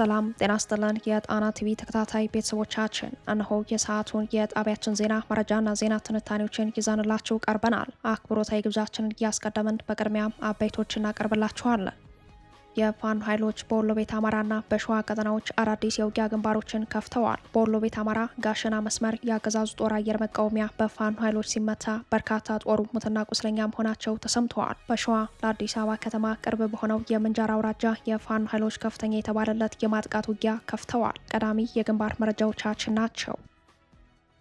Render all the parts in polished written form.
ሰላም ጤና ይስጥልን የጣና ቲቪ ተከታታይ ቤተሰቦቻችን፣ እነሆ የሰዓቱን የጣቢያችን ዜና መረጃና ዜና ትንታኔዎችን ይዘንላችሁ ቀርበናል። አክብሮታዊ ግብዣችንን እያስቀደምን በቅድሚያም አበይቶች እናቀርብላችኋለን። የፋኖ ኃይሎች በወሎ ቤት አማራና በሸዋ ቀጠናዎች አዳዲስ የውጊያ ግንባሮችን ከፍተዋል። በወሎ ቤት አማራ ጋሸና መስመር የአገዛዙ ጦር አየር መቃወሚያ በፋኖ ኃይሎች ሲመታ በርካታ ጦሩ ሙትና ቁስለኛ መሆናቸው ተሰምተዋል። በሸዋ ለአዲስ አበባ ከተማ ቅርብ በሆነው የምንጃር አውራጃ የፋኖ ኃይሎች ከፍተኛ የተባለለት የማጥቃት ውጊያ ከፍተዋል። ቀዳሚ የግንባር መረጃዎቻችን ናቸው።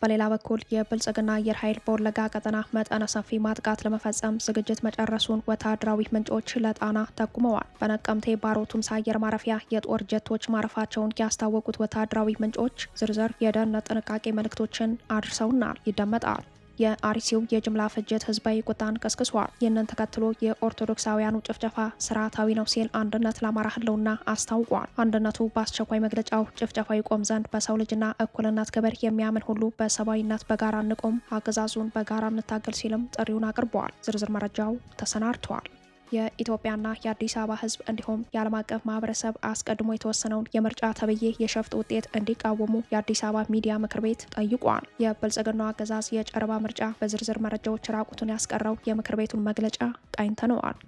በሌላ በኩል የብልጽግና አየር ኃይል በወለጋ ቀጠና መጠነ ሰፊ ማጥቃት ለመፈጸም ዝግጅት መጨረሱን ወታደራዊ ምንጮች ለጣና ጠቁመዋል። በነቀምቴ ባሮ ቱምሳ አየር ማረፊያ የጦር ጀቶች ማረፋቸውን ያስታወቁት ወታደራዊ ምንጮች ዝርዝር የደህንነት ጥንቃቄ መልእክቶችን አድርሰውናል፣ ይደመጣል። የአርሲው የጅምላ ፍጅት ህዝባዊ ቁጣን ቀስቅሷል። ይህንን ተከትሎ የኦርቶዶክሳውያኑ ጭፍጨፋ ስርዓታዊ ነው ሲል አንድነት ለአማራ ህልውና አስታውቋል። አንድነቱ በአስቸኳይ መግለጫው ጭፍጨፋው ይቆም ዘንድ በሰው ልጅና እኩልነት ክብር የሚያምን ሁሉ በሰብአዊነት በጋራ እንቆም፣ አገዛዙን በጋራ እንታገል ሲልም ጥሪውን አቅርበዋል። ዝርዝር መረጃው ተሰናድተዋል። የኢትዮጵያና የአዲስ አበባ ህዝብ እንዲሁም የዓለም አቀፍ ማህበረሰብ አስቀድሞ የተወሰነውን የምርጫ ተብዬ የሸፍጥ ውጤት እንዲቃወሙ የአዲስ አበባ ሚዲያ ምክር ቤት ጠይቋል። የብልጽግናው አገዛዝ የጨረባ ምርጫ በዝርዝር መረጃዎች ራቁቱን ያስቀረው የምክር ቤቱን መግለጫ ቃኝተነዋል።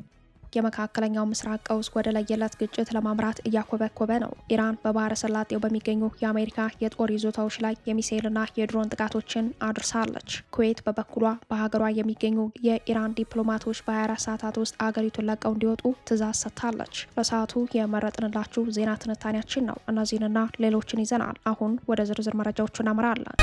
የመካከለኛው ምስራቅ ቀውስ ወደ ለየለት ግጭት ለማምራት እያኮበኮበ ነው። ኢራን በባህረ ሰላጤው በሚገኙ የአሜሪካ የጦር ይዞታዎች ላይ የሚሳኤልና የድሮን ጥቃቶችን አድርሳለች። ኩዌት በበኩሏ በሀገሯ የሚገኙ የኢራን ዲፕሎማቶች በ24 ሰዓታት ውስጥ አገሪቱን ለቀው እንዲወጡ ትዕዛዝ ሰጥታለች። ለሰዓቱ የመረጥንላችሁ ዜና ትንታኔያችን ነው። እነዚህንና ሌሎችን ይዘናል። አሁን ወደ ዝርዝር መረጃዎቹ እናመራለን።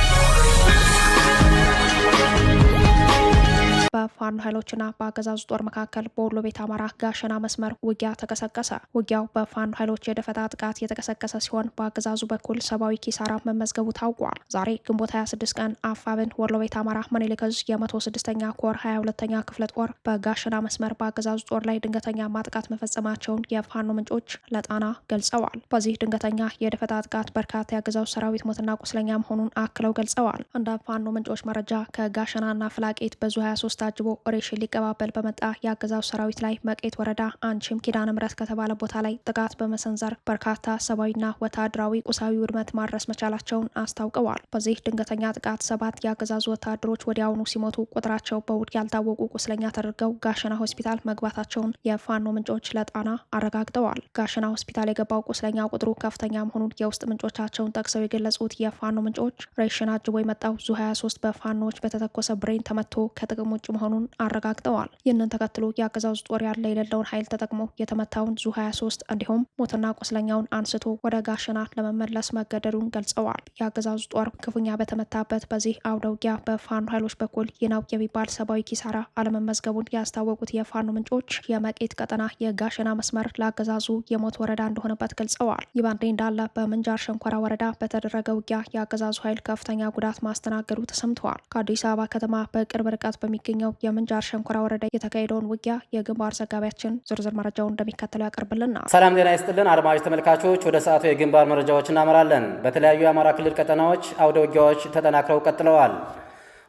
በፋኖ ኃይሎችና በአገዛዙ ጦር መካከል በወሎ ቤት አማራ ጋሸና መስመር ውጊያ ተቀሰቀሰ። ውጊያው በፋኖ ኃይሎች የደፈጣ ጥቃት የተቀሰቀሰ ሲሆን በአገዛዙ በኩል ሰብአዊ ኪሳራ መመዝገቡ ታውቋል። ዛሬ ግንቦት 26 ቀን አፋብን ወሎ ቤት አማራ ምኒልክ ዕዝ የ106ኛ ኮር 22ኛ ክፍለ ጦር በጋሸና መስመር በአገዛዙ ጦር ላይ ድንገተኛ ማጥቃት መፈጸማቸውን የፋኖ ምንጮች ለጣና ገልጸዋል። በዚህ ድንገተኛ የደፈጣ ጥቃት በርካታ የአገዛዙ ሰራዊት ሞትና ቁስለኛ መሆኑን አክለው ገልጸዋል። እንደ ፋኖ ምንጮች መረጃ ከጋሸናና ፍላቄት በዙ 23 ታጅቦ ኦሬሽን ሊቀባበል በመጣ የአገዛዙ ሰራዊት ላይ መቄት ወረዳ አንቺም ኪዳነ ምሕረት ከተባለ ቦታ ላይ ጥቃት በመሰንዘር በርካታ ሰብአዊና ወታደራዊ ቁሳዊ ውድመት ማድረስ መቻላቸውን አስታውቀዋል። በዚህ ድንገተኛ ጥቃት 7 የአገዛዙ ወታደሮች ወዲያውኑ ሲሞቱ ቁጥራቸው በውል ያልታወቁ ቁስለኛ ተደርገው ጋሸና ሆስፒታል መግባታቸውን የፋኖ ምንጮች ለጣና አረጋግጠዋል። ጋሸና ሆስፒታል የገባው ቁስለኛ ቁጥሩ ከፍተኛ መሆኑን የውስጥ ምንጮቻቸውን ጠቅሰው የገለጹት የፋኖ ምንጮች ሬሽን አጅቦ የመጣው ዙ 23 በፋኖዎች በተተኮሰ ብሬን ተመቶ ከጥቅም ውጭ መሆኑን አረጋግጠዋል። ይህንን ተከትሎ የአገዛዙ ጦር ያለ የሌለውን ኃይል ተጠቅሞ የተመታውን ዙ 23 እንዲሁም ሞትና ቁስለኛውን አንስቶ ወደ ጋሸና ለመመለስ መገደዱን ገልጸዋል። የአገዛዙ ጦር ክፉኛ በተመታበት በዚህ አውደ ውጊያ በፋኖ ኃይሎች በኩል ይህ ነው የሚባል ሰብአዊ ኪሳራ አለመመዝገቡን ያስታወቁት የፋኖ ምንጮች የመቄት ቀጠና የጋሸና መስመር ለአገዛዙ የሞት ወረዳ እንደሆነበት ገልጸዋል። ይህ በእንዲህ እንዳለ በምንጃር ሸንኮራ ወረዳ በተደረገ ውጊያ የአገዛዙ ኃይል ከፍተኛ ጉዳት ማስተናገዱ ተሰምተዋል። ከአዲስ አበባ ከተማ በቅርብ ርቀት በሚገኘው የምንጃር ሸንኮራ ወረዳ የተካሄደውን ውጊያ የግንባር ዘጋቢያችን ዝርዝር መረጃውን እንደሚከተለው ያቀርብልናል። ሰላም ጤና ይስጥልን አድማጭ ተመልካቾች፣ ወደ ሰዓቱ የግንባር መረጃዎች እናመራለን። በተለያዩ የአማራ ክልል ቀጠናዎች አውደ ውጊያዎች ተጠናክረው ቀጥለዋል።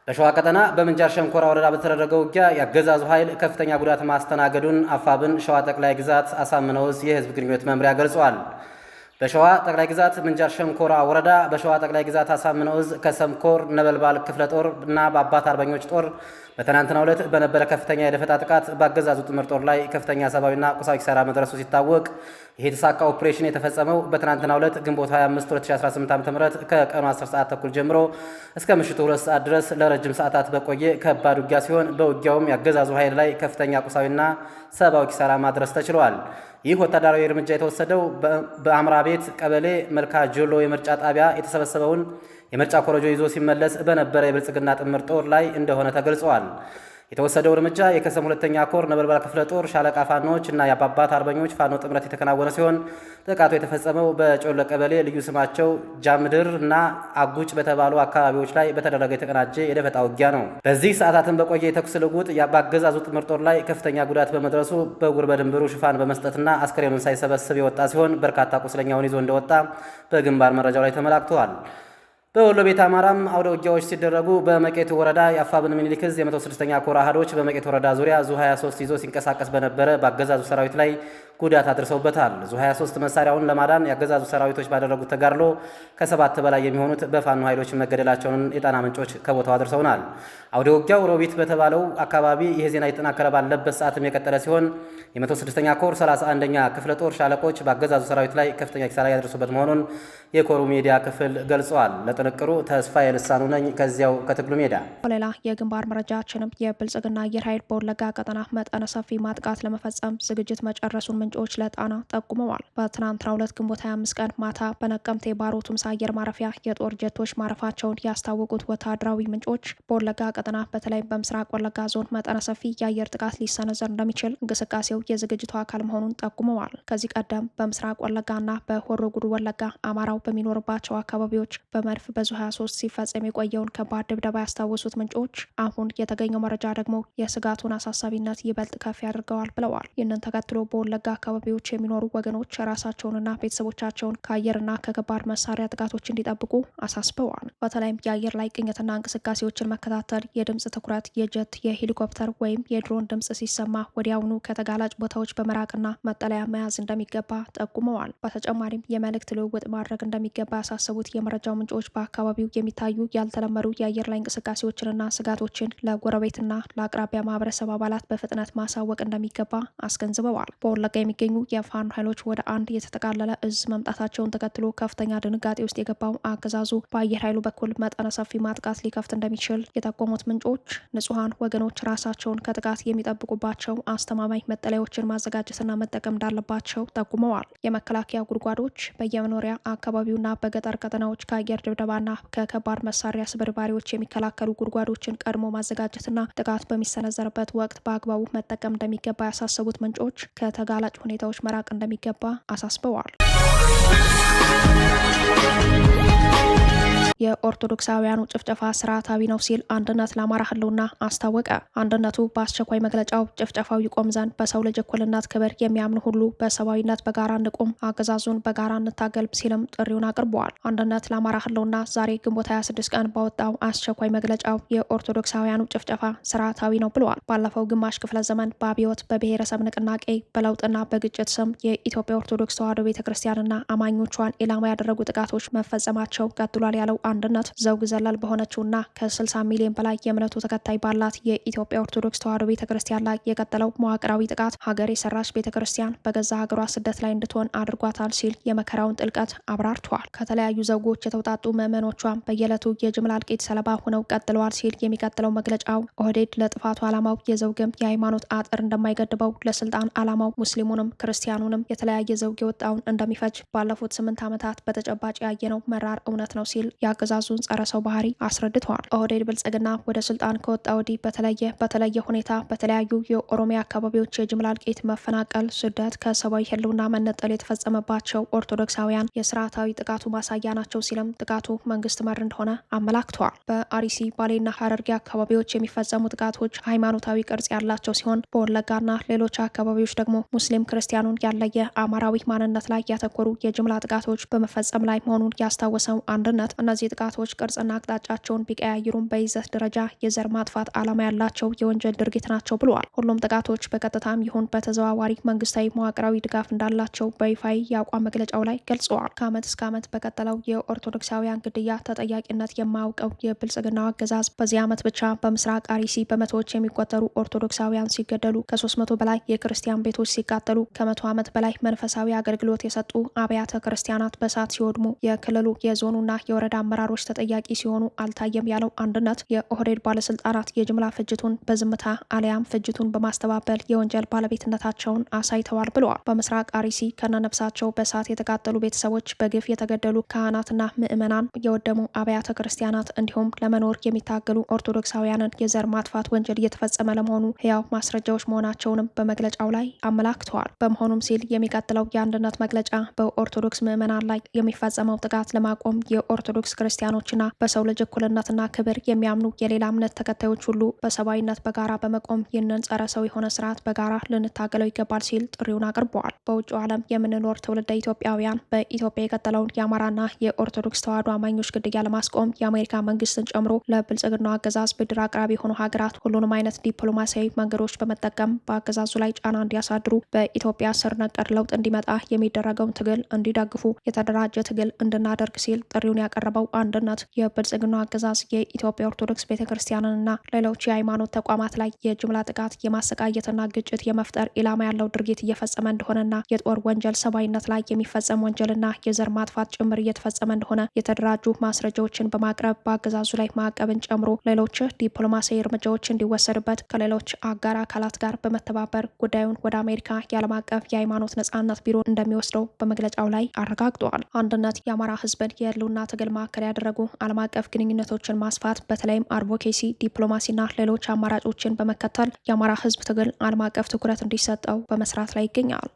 በሸዋ ቀጠና በምንጃር ሸንኮራ ወረዳ በተደረገው ውጊያ የአገዛዙ ኃይል ከፍተኛ ጉዳት ማስተናገዱን አፋብን ሸዋ ጠቅላይ ግዛት አሳምነው ዕዝ የህዝብ ግንኙነት መምሪያ ገልጿል። በሸዋ ጠቅላይ ግዛት ምንጃር ሸንኮራ ወረዳ በሸዋ ጠቅላይ ግዛት አሳምነው ዕዝ ከሰምኮር ነበልባል ክፍለ ጦር እና በአባት አርበኞች ጦር በትናንትናው ዕለት በነበረ ከፍተኛ የደፈጣ ጥቃት በአገዛዙ ጥምር ጦር ላይ ከፍተኛ ሰብአዊና ቁሳዊ ኪሳራ መድረሱ ሲታወቅ ይህ የተሳካ ኦፕሬሽን የተፈጸመው በትናንትናው ዕለት ግንቦት 25 2018 ዓ.ም ከቀኑ 10 ሰዓት ተኩል ጀምሮ እስከ ምሽቱ 2 ሰዓት ድረስ ለረጅም ሰዓታት በቆየ ከባድ ውጊያ ሲሆን በውጊያውም የአገዛዙ ኃይል ላይ ከፍተኛ ቁሳዊና ሰብአዊ ኪሳራ ማድረስ ተችሏል። ይህ ወታደራዊ እርምጃ የተወሰደው በአምራ ቤት ቀበሌ መልካ ጆሎ የምርጫ ጣቢያ የተሰበሰበውን የምርጫ ኮረጆ ይዞ ሲመለስ በነበረ የብልጽግና ጥምር ጦር ላይ እንደሆነ ተገልጿል። የተወሰደው እርምጃ የከሰም 2ኛ ኮር ነበልባል ክፍለ ጦር ሻለቃ ፋኖች እና የአባባት አርበኞች ፋኖ ጥምረት የተከናወነ ሲሆን ጥቃቱ የተፈጸመው በጮለ ቀበሌ ልዩ ስማቸው ጃምድር እና አጉጭ በተባሉ አካባቢዎች ላይ በተደረገ የተቀናጀ የደፈጣ ውጊያ ነው። በዚህ ሰዓታትን በቆየ የተኩስ ልውውጥ በአገዛዙ ጥምር ጦር ላይ ከፍተኛ ጉዳት በመድረሱ በጉር በድንብሩ ሽፋን በመስጠትና አስከሬኑን ሳይሰበስብ የወጣ ሲሆን በርካታ ቁስለኛውን ይዞ እንደወጣ በግንባር መረጃው ላይ ተመላክተዋል። በወሎ ቤት አማራም አውደ ውጊያዎች ሲደረጉ በመቄት ወረዳ የአፋብን ምኒልክ ዕዝ የ106ኛ ኮር አሃዶች በመቄት ወረዳ ዙሪያ ዙ 23 ይዞ ሲንቀሳቀስ በነበረ በአገዛዙ ሰራዊት ላይ ጉዳት አድርሰውበታል። ዙ 23 መሳሪያውን ለማዳን ያገዛዙ ሰራዊቶች ባደረጉት ተጋድሎ ከ7 በላይ የሚሆኑት በፋኖ ኃይሎች መገደላቸውን የጣና ምንጮች ከቦታው አድርሰውናል። አውደ ውጊያው ሮቢት በተባለው አካባቢ ይህ ዜና የተጠናከረ ባለበት ሰዓትም የቀጠለ ሲሆን የ106ኛ ኮር 31ኛ ክፍለ ጦር ሻለቆች በአገዛዙ ሰራዊት ላይ ከፍተኛ ኪሳራ ያደረሱበት መሆኑን የኮሩ ሚዲያ ክፍል ገልጸዋል። ለጥንቅሩ ተስፋ የልሳኑ ነኝ ከዚያው ከትግሉ ሜዳ። ሌላ የግንባር መረጃችንም የብልጽግና አየር ኃይል በወለጋ ቀጠና መጠነ ሰፊ ማጥቃት ለመፈጸም ዝግጅት መጨረሱን ምንጮች ለጣና ጠቁመዋል። በትናንትናው ዕለት ግንቦት 25 ቀን ማታ በነቀምቴ ባሮ ቱምሳ አየር ማረፊያ የጦር ጀቶች ማረፋቸውን ያስታወቁት ወታደራዊ ምንጮች በወለጋ ቀጠና በተለይም በምስራቅ ወለጋ ዞን መጠነ ሰፊ የአየር ጥቃት ሊሰነዘር እንደሚችል እንቅስቃሴው የዝግጅቱ አካል መሆኑን ጠቁመዋል። ከዚህ ቀደም በምስራቅ ወለጋና በሆሮ ጉዱ ወለጋ አማራው በሚኖርባቸው አካባቢዎች በመድፍ በዙ 23 ሲፈጸም የቆየውን ከባድ ድብደባ ያስታወሱት ምንጮች አሁን የተገኘው መረጃ ደግሞ የስጋቱን አሳሳቢነት ይበልጥ ከፍ ያደርገዋል ብለዋል። ይህንን ተከትሎ በወለጋ አካባቢዎች የሚኖሩ ወገኖች ራሳቸውንና ቤተሰቦቻቸውን ከአየርና ከከባድ መሳሪያ ጥቃቶች እንዲጠብቁ አሳስበዋል። በተለይም የአየር ላይ ቅኝትና እንቅስቃሴዎችን መከታተል፣ የድምፅ ትኩረት፣ የጀት የሄሊኮፕተር ወይም የድሮን ድምፅ ሲሰማ ወዲያውኑ ከተጋላጭ ቦታዎች በመራቅና መጠለያ መያዝ እንደሚገባ ጠቁመዋል። በተጨማሪም የመልእክት ልውውጥ ማድረግ እንደሚገባ ያሳሰቡት የመረጃው ምንጮች በአካባቢው የሚታዩ ያልተለመዱ የአየር ላይ እንቅስቃሴዎችንና ስጋቶችን ለጎረቤትና ለአቅራቢያ ማህበረሰብ አባላት በፍጥነት ማሳወቅ እንደሚገባ አስገንዝበዋል። በወለጋ የሚገኙ የፋኖ ኃይሎች ወደ አንድ የተጠቃለለ እዝ መምጣታቸውን ተከትሎ ከፍተኛ ድንጋጤ ውስጥ የገባው አገዛዙ በአየር ኃይሉ በኩል መጠነ ሰፊ ማጥቃት ሊከፍት እንደሚችል የጠቆሙት ምንጮች ንጹሐን ወገኖች ራሳቸውን ከጥቃት የሚጠብቁባቸው አስተማማኝ መጠለያዎችን ማዘጋጀትና መጠቀም እንዳለባቸው ጠቁመዋል። የመከላከያ ጉድጓዶች በየመኖሪያ አካባቢውና በገጠር ቀጠናዎች ከአየር ድብደባና ከከባድ መሳሪያ ስብርባሪዎች የሚከላከሉ ጉድጓዶችን ቀድሞ ማዘጋጀትና ጥቃት በሚሰነዘርበት ወቅት በአግባቡ መጠቀም እንደሚገባ ያሳሰቡት ምንጮች ከተጋላጭ ሁኔታዎች መራቅ እንደሚገባ አሳስበዋል። የኦርቶዶክሳውያኑ ጭፍጨፋ ስርዓታዊ ነው ሲል አንድነት ለአማራ ህልውና አስታወቀ። አንድነቱ በአስቸኳይ መግለጫው ጭፍጨፋው ይቆም ዘንድ በሰው ልጅ እኩልነት ክብር የሚያምኑ ሁሉ በሰብአዊነት በጋራ እንቁም፣ አገዛዙን በጋራ እንታገል ሲልም ጥሪውን አቅርበዋል። አንድነት ለአማራ ህልውና ዛሬ ግንቦት 26 ቀን ባወጣው አስቸኳይ መግለጫው የኦርቶዶክሳውያኑ ጭፍጨፋ ስርዓታዊ ነው ብለዋል። ባለፈው ግማሽ ክፍለ ዘመን በአብዮት በብሔረሰብ ንቅናቄ በለውጥና በግጭት ስም የኢትዮጵያ ኦርቶዶክስ ተዋሕዶ ቤተክርስቲያንና አማኞቿን ኢላማ ያደረጉ ጥቃቶች መፈጸማቸው ቀጥሏል ያለው አንድነት ዘውግ ዘለል በሆነችውና ከ60 ሚሊዮን በላይ የእምነቱ ተከታይ ባላት የኢትዮጵያ ኦርቶዶክስ ተዋሕዶ ቤተክርስቲያን ላይ የቀጠለው መዋቅራዊ ጥቃት ሀገር የሰራች ቤተክርስቲያን በገዛ ሀገሯ ስደት ላይ እንድትሆን አድርጓታል ሲል የመከራውን ጥልቀት አብራርተዋል። ከተለያዩ ዘውጎች የተውጣጡ ምዕመኖቿን በየዕለቱ የጅምላ እልቂት ሰለባ ሆነው ቀጥለዋል ሲል የሚቀጥለው መግለጫው ኦህዴድ ለጥፋቱ ዓላማው የዘውግም የሃይማኖት አጥር እንደማይገድበው ለስልጣን ዓላማው ሙስሊሙንም ክርስቲያኑንም የተለያየ ዘውግ የወጣውን እንደሚፈጅ ባለፉት 8 ዓመታት በተጨባጭ ያየነው መራር እውነት ነው ሲል የአገዛዙን ጸረ ሰው ባህሪ አስረድተዋል። ኦህዴድ ብልጽግና ወደ ስልጣን ከወጣ ወዲህ በተለየ ሁኔታ በተለያዩ የኦሮሚያ አካባቢዎች የጅምላ እልቂት፣ መፈናቀል፣ ስደት፣ ከሰብአዊ ህልውና መነጠል የተፈጸመባቸው ኦርቶዶክሳውያን የስርዓታዊ ጥቃቱ ማሳያ ናቸው ሲልም ጥቃቱ መንግስት መር እንደሆነ አመላክተዋል። በአርሲ ባሌና ሀረርጌ አካባቢዎች የሚፈጸሙ ጥቃቶች ሃይማኖታዊ ቅርጽ ያላቸው ሲሆን በወለጋና ሌሎች አካባቢዎች ደግሞ ሙስሊም ክርስቲያኑን ያለየ አማራዊ ማንነት ላይ ያተኮሩ የጅምላ ጥቃቶች በመፈጸም ላይ መሆኑን ያስታወሰው አንድነት እነዚህ ጥቃቶች ቅርጽና አቅጣጫቸውን ቢቀያይሩም በይዘት ደረጃ የዘር ማጥፋት ዓላማ ያላቸው የወንጀል ድርጊት ናቸው ብለዋል። ሁሉም ጥቃቶች በቀጥታም ይሁን በተዘዋዋሪ መንግስታዊ መዋቅራዊ ድጋፍ እንዳላቸው በይፋዊ የአቋም መግለጫው ላይ ገልጸዋል። ከዓመት እስከ ዓመት በቀጠለው የኦርቶዶክሳውያን ግድያ ተጠያቂነት የማያውቀው የብልጽግናው አገዛዝ በዚህ ዓመት ብቻ በምስራቅ አርሲ በመቶዎች የሚቆጠሩ ኦርቶዶክሳውያን ሲገደሉ፣ ከ300 በላይ የክርስቲያን ቤቶች ሲቃጠሉ፣ ከ100 ዓመት በላይ መንፈሳዊ አገልግሎት የሰጡ አብያተ ክርስቲያናት በእሳት ሲወድሙ፣ የክልሉ የዞኑና የወረዳ አመራሮች ተጠያቂ ሲሆኑ አልታየም ያለው አንድነት የኦህዴድ ባለስልጣናት የጅምላ ፍጅቱን በዝምታ አሊያም ፍጅቱን በማስተባበል የወንጀል ባለቤትነታቸውን አሳይተዋል ብለዋል። በምስራቅ አርሲ ከነነፍሳቸው በእሳት የተቃጠሉ ቤተሰቦች፣ በግፍ የተገደሉ ካህናትና ምዕመናን፣ የወደሙ አብያተ ክርስቲያናት እንዲሁም ለመኖር የሚታገሉ ኦርቶዶክሳውያንን የዘር ማጥፋት ወንጀል እየተፈጸመ ለመሆኑ ህያው ማስረጃዎች መሆናቸውንም በመግለጫው ላይ አመላክተዋል። በመሆኑም ሲል የሚቀጥለው የአንድነት መግለጫ በኦርቶዶክስ ምዕመናን ላይ የሚፈጸመው ጥቃት ለማቆም የኦርቶዶክስ ክርስቲያኖችና በሰው ልጅ እኩልነትና ክብር የሚያምኑ የሌላ እምነት ተከታዮች ሁሉ በሰብአዊነት በጋራ በመቆም ይህንን ጸረ ሰው የሆነ ስርዓት በጋራ ልንታገለው ይገባል ሲል ጥሪውን አቅርበዋል። በውጭው ዓለም የምንኖር ትውልደ ኢትዮጵያውያን በኢትዮጵያ የቀጠለውን የአማራና የኦርቶዶክስ ተዋሕዶ አማኞች ግድያ ለማስቆም የአሜሪካ መንግስትን ጨምሮ ለብልጽግናው አገዛዝ ብድር አቅራቢ የሆኑ ሀገራት ሁሉንም አይነት ዲፕሎማሲያዊ መንገዶች በመጠቀም በአገዛዙ ላይ ጫና እንዲያሳድሩ በኢትዮጵያ ስር ነቀል ለውጥ እንዲመጣ የሚደረገውን ትግል እንዲደግፉ የተደራጀ ትግል እንድናደርግ ሲል ጥሪውን ያቀረበው አንድነት የብልጽግናው አገዛዝ የኢትዮጵያ ኦርቶዶክስ ቤተክርስቲያንንና ሌሎች የሃይማኖት ተቋማት ላይ የጅምላ ጥቃት የማሰቃየትና ግጭት የመፍጠር ኢላማ ያለው ድርጊት እየፈጸመ እንደሆነና የጦር ወንጀል ሰብአዊነት ላይ የሚፈጸም ወንጀልና የዘር ማጥፋት ጭምር እየተፈጸመ እንደሆነ የተደራጁ ማስረጃዎችን በማቅረብ በአገዛዙ ላይ ማዕቀብን ጨምሮ ሌሎች ዲፕሎማሲያዊ እርምጃዎች እንዲወሰድበት ከሌሎች አጋር አካላት ጋር በመተባበር ጉዳዩን ወደ አሜሪካ የዓለም አቀፍ የሃይማኖት ነጻነት ቢሮ እንደሚወስደው በመግለጫው ላይ አረጋግጠዋል። አንድነት የአማራ ህዝብን የህልውና ትግል ማዕከል ያደረጉ ዓለም አቀፍ ግንኙነቶችን ማስፋት በተለይም አድቮኬሲ፣ ዲፕሎማሲና ሌሎች አማራጮችን በመከተል የአማራ ህዝብ ትግል ዓለም አቀፍ ትኩረት እንዲሰጠው በመስራት ላይ ይገኛል።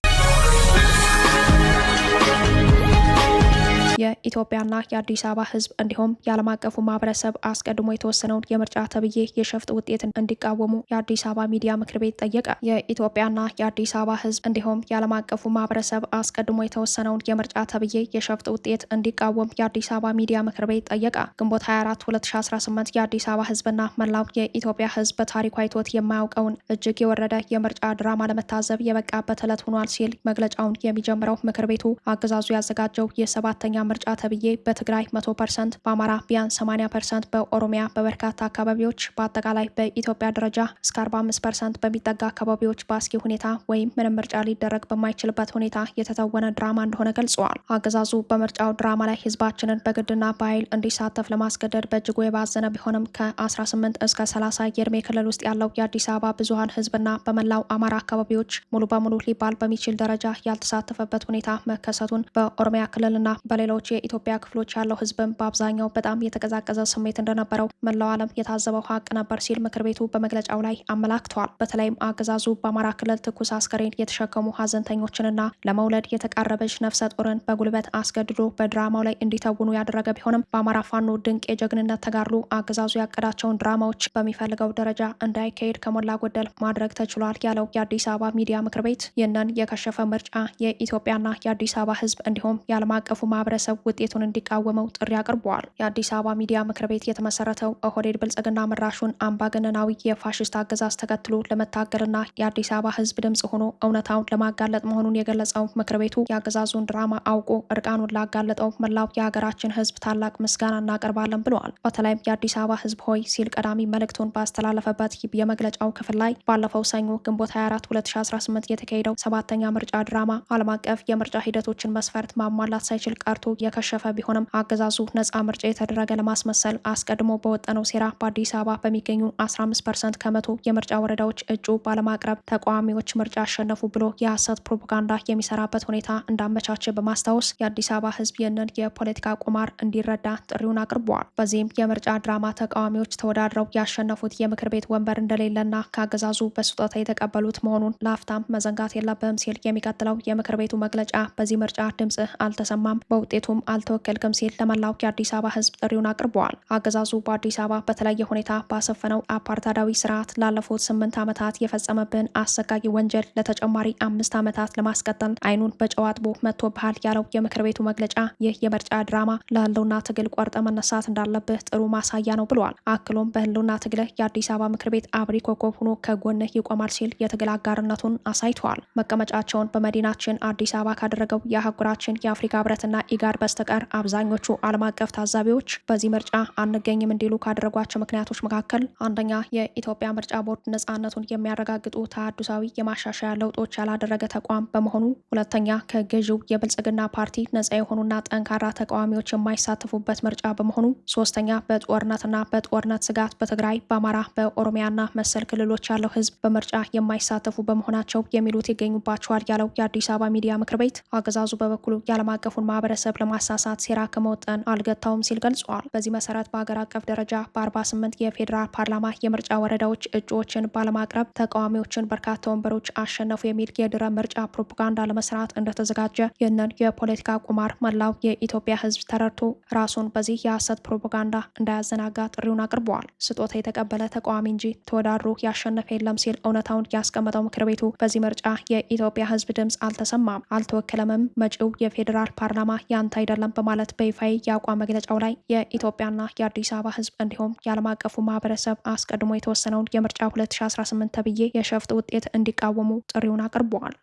የኢትዮጵያና የአዲስ አበባ ህዝብ እንዲሁም የዓለም አቀፉ ማህበረሰብ አስቀድሞ የተወሰነውን የምርጫ ተብዬ የሸፍጥ ውጤት እንዲቃወሙ የአዲስ አበባ ሚዲያ ምክር ቤት ጠየቀ። የኢትዮጵያና የአዲስ አበባ ህዝብ እንዲሁም የዓለም አቀፉ ማህበረሰብ አስቀድሞ የተወሰነውን የምርጫ ተብዬ የሸፍጥ ውጤት እንዲቃወም የአዲስ አበባ ሚዲያ ምክር ቤት ጠየቀ። ግንቦት 24 2018 የአዲስ አበባ ህዝብና መላው የኢትዮጵያ ህዝብ በታሪኩ አይቶት የማያውቀውን እጅግ የወረደ የምርጫ ድራማ ለመታዘብ የበቃበት ዕለት ሆኗል ሲል መግለጫውን የሚጀምረው ምክር ቤቱ አገዛዙ ያዘጋጀው የሰባተኛ ምርጫ ተብዬ በትግራይ 100%፣ በአማራ ቢያንስ 80%፣ በኦሮሚያ በበርካታ አካባቢዎች በአጠቃላይ በኢትዮጵያ ደረጃ እስከ 45% በሚጠጋ አካባቢዎች በአስጊ ሁኔታ ወይም ምንም ምርጫ ሊደረግ በማይችልበት ሁኔታ የተተወነ ድራማ እንደሆነ ገልጸዋል። አገዛዙ በምርጫው ድራማ ላይ ህዝባችንን በግድና በኃይል እንዲሳተፍ ለማስገደድ በእጅጉ የባዘነ ቢሆንም ከ18 እስከ 30 የእድሜ ክልል ውስጥ ያለው የአዲስ አበባ ብዙሀን ህዝብና በመላው አማራ አካባቢዎች ሙሉ በሙሉ ሊባል በሚችል ደረጃ ያልተሳተፈበት ሁኔታ መከሰቱን በኦሮሚያ ክልልና በሌሎች የኢትዮጵያ ክፍሎች ያለው ህዝብም በአብዛኛው በጣም የተቀዛቀዘ ስሜት እንደነበረው መላው ዓለም የታዘበው ሀቅ ነበር ሲል ምክር ቤቱ በመግለጫው ላይ አመላክተዋል። በተለይም አገዛዙ በአማራ ክልል ትኩስ አስከሬን የተሸከሙ ሀዘንተኞችንና ለመውለድ የተቃረበች ነፍሰ ጡርን በጉልበት አስገድዶ በድራማው ላይ እንዲተውኑ ያደረገ ቢሆንም በአማራ ፋኖ ድንቅ የጀግንነት ተጋድሎ አገዛዙ ያቀዳቸውን ድራማዎች በሚፈልገው ደረጃ እንዳይካሄድ ከሞላ ጎደል ማድረግ ተችሏል ያለው የአዲስ አበባ ሚዲያ ምክር ቤት ይህንን የከሸፈ ምርጫ የኢትዮጵያና የአዲስ አበባ ህዝብ እንዲሁም የዓለም አቀፉ ማህበረሰብ ውጤቱን እንዲቃወመው ጥሪ አቅርበዋል። የአዲስ አበባ ሚዲያ ምክር ቤት የተመሰረተው ኦህዴድ ብልጽግና መራሹን አምባገነናዊ የፋሽስት አገዛዝ ተከትሎ ለመታገልና የአዲስ አበባ ህዝብ ድምጽ ሆኖ እውነታውን ለማጋለጥ መሆኑን የገለጸው ምክር ቤቱ የአገዛዙን ድራማ አውቆ እርቃኑን ላጋለጠው መላው የሀገራችን ህዝብ ታላቅ ምስጋና እናቀርባለን ብለዋል። በተለይም የአዲስ አበባ ህዝብ ሆይ ሲል ቀዳሚ መልእክቱን ባስተላለፈበት የመግለጫው ክፍል ላይ ባለፈው ሰኞ ግንቦት 24 2018 የተካሄደው ሰባተኛ ምርጫ ድራማ ዓለም አቀፍ የምርጫ ሂደቶችን መስፈርት ማሟላት ሳይችል ቀርቶ የከሸፈ ቢሆንም አገዛዙ ነጻ ምርጫ የተደረገ ለማስመሰል አስቀድሞ በወጠነው ሴራ በአዲስ አበባ በሚገኙ 15% ከመቶ የምርጫ ወረዳዎች እጩ ባለማቅረብ ተቃዋሚዎች ምርጫ አሸነፉ ብሎ የሐሰት ፕሮፓጋንዳ የሚሰራበት ሁኔታ እንዳመቻቸ በማስታወስ የአዲስ አበባ ህዝብ ይህንን የፖለቲካ ቁማር እንዲረዳ ጥሪውን አቅርበዋል። በዚህም የምርጫ ድራማ ተቃዋሚዎች ተወዳድረው ያሸነፉት የምክር ቤት ወንበር እንደሌለና ከአገዛዙ በስጦታ የተቀበሉት መሆኑን ለአፍታም መዘንጋት የለብህም ሲል የሚቀጥለው የምክር ቤቱ መግለጫ በዚህ ምርጫ ድምጽህ አልተሰማም በውጤቱም አልተወከልክም ሲል ለመላው የአዲስ አበባ ህዝብ ጥሪውን አቅርበዋል። አገዛዙ በአዲስ አበባ በተለየ ሁኔታ ባሰፈነው አፓርታይዳዊ ስርዓት ላለፉት 8 ዓመታት የፈጸመብን አሰቃቂ ወንጀል ለተጨማሪ 5 ዓመታት ለማስቀጠል አይኑን በጨው አጥቦ መጥቶብሃል ያለው የምክር ቤቱ መግለጫ ይህ የምርጫ ድራማ ለህልውና ትግል ቆርጠ መነሳት እንዳለብህ ጥሩ ማሳያ ነው ብለዋል። አክሎም በህልውና ትግልህ የአዲስ አበባ ምክር ቤት አብሪ ኮከብ ሆኖ ከጎንህ ይቆማል ሲል የትግል አጋርነቱን አሳይተዋል። መቀመጫቸውን በመዲናችን አዲስ አበባ ካደረገው የአህጉራችን የአፍሪካ ህብረትና ኢጋድ በስተቀር አብዛኞቹ ዓለም አቀፍ ታዛቢዎች በዚህ ምርጫ አንገኝም እንዲሉ ካደረጓቸው ምክንያቶች መካከል አንደኛ የኢትዮጵያ ምርጫ ቦርድ ነጻነቱን የሚያረጋግጡ ተሐድሳዊ የማሻሻያ ለውጦች ያላደረገ ተቋም በመሆኑ፣ ሁለተኛ ከገዢው የብልጽግና ፓርቲ ነጻ የሆኑና ጠንካራ ተቃዋሚዎች የማይሳተፉበት ምርጫ በመሆኑ፣ ሶስተኛ በጦርነት ስጋት በትግራይ፣ በአማራ፣ በኦሮሚያና መሰል ክልሎች ያለው ህዝብ በምርጫ የማይሳተፉ በመሆናቸው የሚሉት ይገኙባቸዋል ያለው የአዲስ አበባ ሚዲያ ምክር ቤት አገዛዙ በበኩሉ የዓለም አቀፉን ማህበረሰብ የማሳሳት ሴራ ከመወጠን አልገታውም ሲል ገልጿል። በዚህ መሰረት በሀገር አቀፍ ደረጃ በ48 የፌዴራል ፓርላማ የምርጫ ወረዳዎች እጩዎችን ባለማቅረብ ተቃዋሚዎችን በርካታ ወንበሮች አሸነፉ የሚል የድረ ምርጫ ፕሮፓጋንዳ ለመስራት እንደተዘጋጀ ይህንን የፖለቲካ ቁማር መላው የኢትዮጵያ ሕዝብ ተረድቶ ራሱን በዚህ የሐሰት ፕሮፓጋንዳ እንዳያዘናጋ ጥሪውን አቅርበዋል። ስጦታ የተቀበለ ተቃዋሚ እንጂ ተወዳድሮ ያሸነፈ የለም ሲል እውነታውን ያስቀመጠው ምክር ቤቱ በዚህ ምርጫ የኢትዮጵያ ሕዝብ ድምፅ አልተሰማም፣ አልተወከለምም፣ መጪው የፌዴራል ፓርላማ ያንተ አይደለም በማለት በይፋዊ የአቋም መግለጫው ላይ የኢትዮጵያና የአዲስ አበባ ሕዝብ እንዲሁም የዓለም አቀፉ ማህበረሰብ አስቀድሞ የተወሰነውን የምርጫ 2018 ተብዬ የሸፍጥ ውጤት እንዲቃወሙ ጥሪውን አቅርበዋል።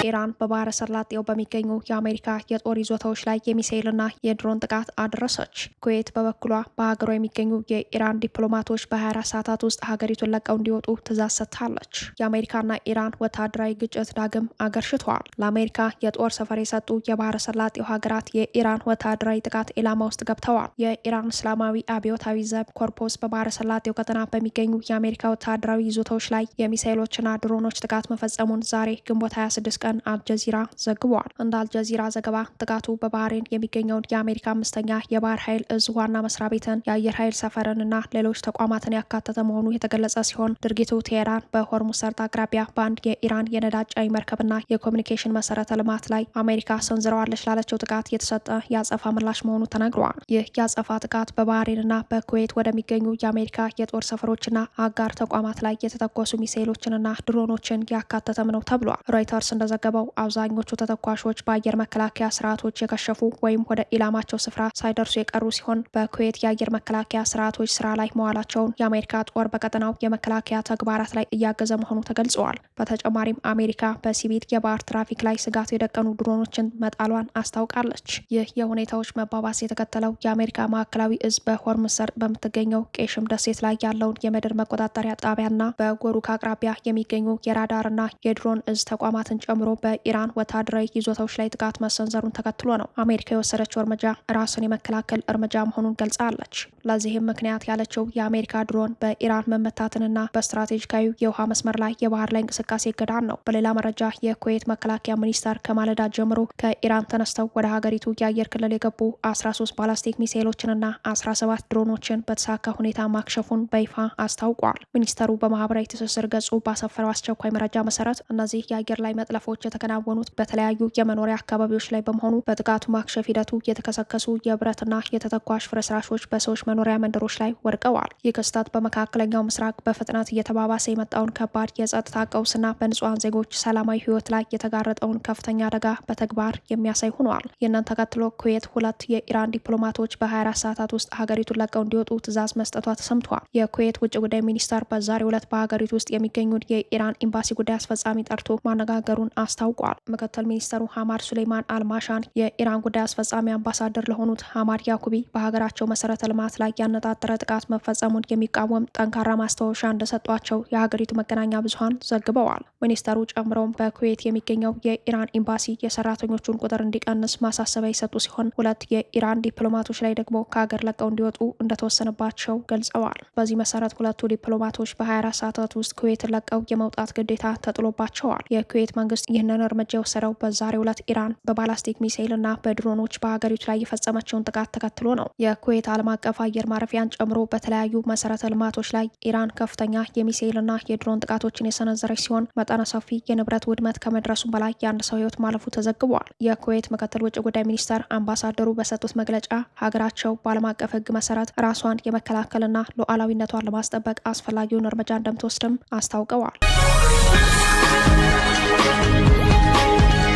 ኢራን በባህረ ሰላጤው በሚገኙ የአሜሪካ የጦር ይዞታዎች ላይ የሚሳኤልና የድሮን ጥቃት አደረሰች። ኩዌት በበኩሏ በሀገሯ የሚገኙ የኢራን ዲፕሎማቶች በ24 ሰዓታት ውስጥ ሀገሪቱን ለቀው እንዲወጡ ትዕዛዝ ሰጥታለች። የአሜሪካና ኢራን ወታደራዊ ግጭት ዳግም አገርሽቷል። ለአሜሪካ የጦር ሰፈር የሰጡ የባህረ ሰላጤው ሀገራት የኢራን ወታደራዊ ጥቃት ኢላማ ውስጥ ገብተዋል። የኢራን እስላማዊ አብዮታዊ ዘብ ኮርፖስ በባህረ ሰላጤው ቀጠና በሚገኙ የአሜሪካ ወታደራዊ ይዞታዎች ላይ የሚሳኤሎችና ድሮኖች ጥቃት መፈጸሙን ዛሬ ግንቦት 26 ቀን አልጀዚራ ዘግቧል። እንደ አልጀዚራ ዘገባ ጥቃቱ በባህሬን የሚገኘውን የአሜሪካ 5ኛ የባህር ኃይል እዝ ዋና መስሪያ ቤትን፣ የአየር ኃይል ሰፈርንና ሌሎች ተቋማትን ያካተተ መሆኑ የተገለጸ ሲሆን ድርጊቱ ቴሄራን በሆርሙዝ ሰርጥ አቅራቢያ በአንድ የኢራን የነዳጅ ጫኝ መርከብና የኮሚኒኬሽን መሰረተ ልማት ላይ አሜሪካ ሰንዝረዋለች ላለችው ጥቃት የተሰጠ የአጸፋ ምላሽ መሆኑ ተነግሯል። ይህ የአጸፋ ጥቃት በባህሬንና በኩዌት ወደሚገኙ የአሜሪካ የጦር ሰፈሮችና አጋር ተቋማት ላይ የተተኮሱ ሚሳኤሎችንና ድሮኖችን ያካተተም ነው ተብሏል። ሮይተርስ እንደዘገበው አብዛኞቹ ተተኳሾች በአየር መከላከያ ስርዓቶች የከሸፉ ወይም ወደ ኢላማቸው ስፍራ ሳይደርሱ የቀሩ ሲሆን በኩዌት የአየር መከላከያ ስርዓቶች ስራ ላይ መዋላቸውን የአሜሪካ ጦር በቀጠናው የመከላከያ ተግባራት ላይ እያገዘ መሆኑ ተገልጸዋል። በተጨማሪም አሜሪካ በሲቪል የባህር ትራፊክ ላይ ስጋት የደቀኑ ድሮኖችን መጣሏን አስታውቃለች። ይህ የሁኔታዎች መባባስ የተከተለው የአሜሪካ ማዕከላዊ እዝ በሆርሙዝ ሰርጥ በምትገኘው ቄሽም ደሴት ላይ ያለውን የምድር መቆጣጠሪያ ጣቢያና በጎሩክ አቅራቢያ የሚገኙ የራዳርና የድሮን እዝ ተቋማትን ጨምሮ በኢራን ወታደራዊ ይዞታዎች ላይ ጥቃት መሰንዘሩን ተከትሎ ነው አሜሪካ የወሰደችው እርምጃ ራስን የመከላከል እርምጃ መሆኑን ገልጻለች። ለዚህም ምክንያት ያለችው የአሜሪካ ድሮን በኢራን መመታትንና በስትራቴጂካዊ የውሃ መስመር ላይ የባህር ላይ እንቅስቃሴ እገዳን ነው። በሌላ መረጃ የኩዌት መከላከያ ሚኒስቴር ከማለዳ ጀምሮ ከኢራን ተነስተው ወደ ሀገሪቱ የአየር ክልል የገቡ 13 ባላስቲክ ሚሳኤሎችንና 17 ድሮኖችን በተሳካ ሁኔታ ማክሸፉን በይፋ አስታውቋል። ሚኒስተሩ በማህበራዊ ትስስር ገጹ ባሰፈረው አስቸኳይ መረጃ መሰረት እነዚህ የአየር ላይ መጥለፎች የተከናወኑት በተለያዩ የመኖሪያ አካባቢዎች ላይ በመሆኑ በጥቃቱ ማክሸፍ ሂደቱ የተከሰከሱ የብረትና የተተኳሽ ፍርስራሾች በሰዎች መኖሪያ መንደሮች ላይ ወድቀዋል። ይህ ክስተት በመካከለኛው ምስራቅ በፍጥነት እየተባባሰ የመጣውን ከባድ የጸጥታ ቀውስና በንጹሐን ዜጎች ሰላማዊ ሕይወት ላይ የተጋረጠውን ከፍተኛ አደጋ በተግባር የሚያሳይ ሆኗል። ይህንን ተከትሎ ኩዌት 2 የኢራን ዲፕሎማቶች በ24 ሰዓታት ውስጥ ሀገሪቱን ለቀው እንዲወጡ ትዕዛዝ መስጠቷ ተሰምቷል። የኩዌት ውጭ ጉዳይ ሚኒስተር በዛሬው ዕለት በሀገሪቱ ውስጥ የሚገኙት የኢራን ኤምባሲ ጉዳይ አስፈጻሚ ጠርቶ ማነጋገሩን አስታውቋል። ምክትል ሚኒስተሩ ሐማድ ሱሌይማን አልማሻን የኢራን ጉዳይ አስፈጻሚ አምባሳደር ለሆኑት ሐማድ ያኩቢ በሀገራቸው መሰረተ ልማት ላይ ያነጣጠረ ጥቃት መፈጸሙን የሚቃወም ጠንካራ ማስታወሻ እንደሰጧቸው የሀገሪቱ መገናኛ ብዙኃን ዘግበዋል። ሚኒስተሩ ጨምረውም በኩዌት የሚገኘው የኢራን ኤምባሲ የሰራተኞቹን ቁጥር እንዲቀንስ ማሳሰቢያ የሰጡ ሲሆን 2 የኢራን ዲፕሎማቶች ላይ ደግሞ ከሀገር ለቀው እንዲወጡ እንደተወሰነባቸው ገልጸዋል። በዚህ መሰረት 2ቱ ዲፕሎማቶች በ24 ሰዓታት ውስጥ ኩዌትን ለቀው የመውጣት ግዴታ ተጥሎባቸዋል። የኩዌት መንግስት ይህንን እርምጃ የወሰደው በዛሬው ዕለት ኢራን በባላስቲክ ሚሳኤል እና በድሮኖች በሀገሪቱ ላይ የፈጸመችውን ጥቃት ተከትሎ ነው። የኩዌት ዓለም አቀፍ አየር ማረፊያን ጨምሮ በተለያዩ መሰረተ ልማቶች ላይ ኢራን ከፍተኛ የሚሳኤል እና የድሮን ጥቃቶችን የሰነዘረች ሲሆን መጠነ ሰፊ የንብረት ውድመት ከመድረሱም በላይ የአንድ ሰው ሕይወት ማለፉ ተዘግቧል። የኩዌት ምክትል ውጭ ጉዳይ ሚኒስተር አምባሳደሩ በሰጡት መግለጫ ሀገራቸው በዓለም አቀፍ ሕግ መሰረት ራሷን የመከላከልና ሉዓላዊነቷን ለማስጠበቅ አስፈላጊውን እርምጃ እንደምትወስድም አስታውቀዋል።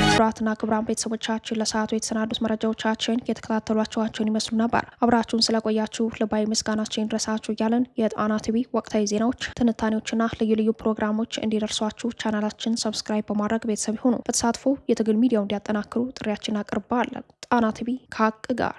ክቡራትና ክቡራን ቤተሰቦቻችን ለሰዓቱ የተሰናዱት መረጃዎቻችን የተከታተሏቸዋቸውን ይመስሉ ነበር። አብራችሁን ስለቆያችሁ ልባዊ ምስጋናችን ይድረሳችሁ እያለን የጣና ቲቪ ወቅታዊ ዜናዎች፣ ትንታኔዎችና ልዩ ልዩ ፕሮግራሞች እንዲደርሷችሁ ቻናላችን ሰብስክራይብ በማድረግ ቤተሰብ ይሁኑ። በተሳትፎ የትግል ሚዲያው እንዲያጠናክሩ ጥሪያችን አቅርባለን። ጣና ቲቪ ከሀቅ ጋር